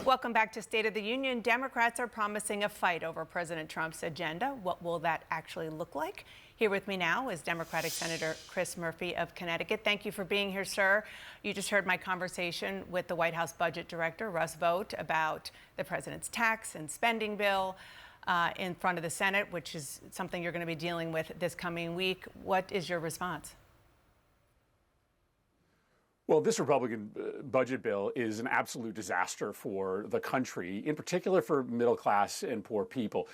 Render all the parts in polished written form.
Welcome back to State of the Union. Democrats are promising a fight over President Trump's agenda. What will that actually look like? Here with me now is Democratic Senator Chris Murphy of Connecticut. Thank you for being here, sir. You just heard my conversation with the White House Budget Director, Russ Vought, about the president's tax and spending bill in front of the Senate, which is something you're going to be dealing with this coming week. What is your response? Well, this Republican budget bill is an absolute disaster for the country, in particular for middle class and poor people,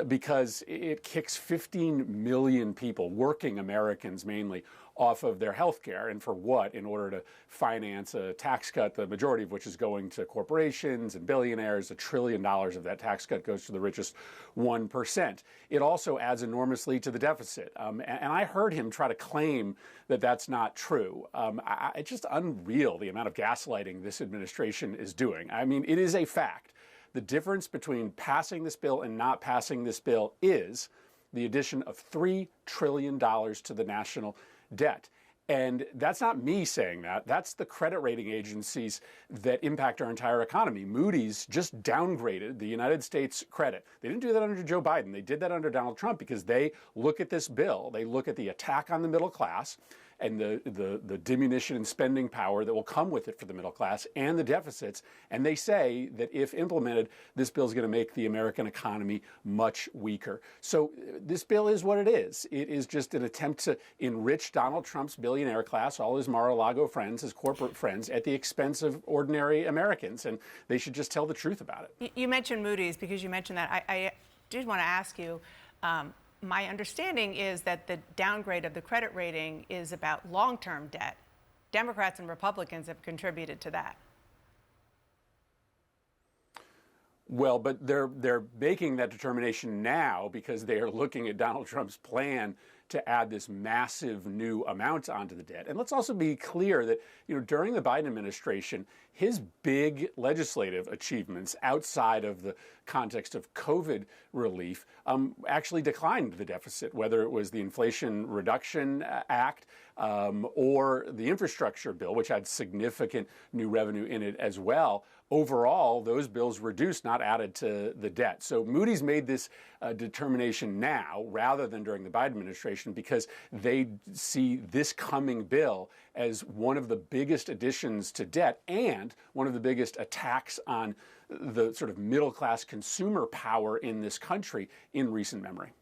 because it kicks 15 million people, working Americans mainly, off of their health care. And for what? In order to finance a tax cut, the majority of which is going to corporations and billionaires. $1 trillion of that tax cut goes to the richest 1%. It also adds enormously to the deficit. And I heard him try to claim that that's not true. It's just unreal the amount of gaslighting this administration is doing. I mean, it is a fact. The difference between passing this bill and not passing this bill is the addition of $3 trillion to the national debt. And that's not me saying that. That's the credit rating agencies that impact our entire economy. Moody's just downgraded the United States credit. They didn't do that under Joe Biden. They did that under Donald Trump because they look at this bill. They look at the attack on the middle class and the diminution in spending power that will come with it for the middle class and the deficits. And they say that if implemented, this bill is going to make the American economy much weaker. So this bill is what it is. It is just an attempt to enrich Donald Trump's billionaire class, all his Mar-a-Lago friends, his corporate friends, at the expense of ordinary Americans. And they should just tell the truth about it. You mentioned Moody's because you mentioned that. I did want to ask you, my understanding is that the downgrade of the credit rating is about long-term debt. Democrats and Republicans have contributed to that. Well, but they're making that determination now because they are looking at Donald Trump's plan to add this massive new amount onto the debt. And let's also be clear that, during the Biden administration, his big legislative achievements outside of the context of COVID relief actually declined the deficit, whether it was the Inflation Reduction Act or the infrastructure bill, which had significant new revenue in it as well. Overall, those bills reduced, not added to the debt. So Moody's made this determination now rather than during the Biden administration because they see this coming bill as one of the biggest additions to debt and one of the biggest attacks on the sort of middle-class consumer power in this country in recent memory.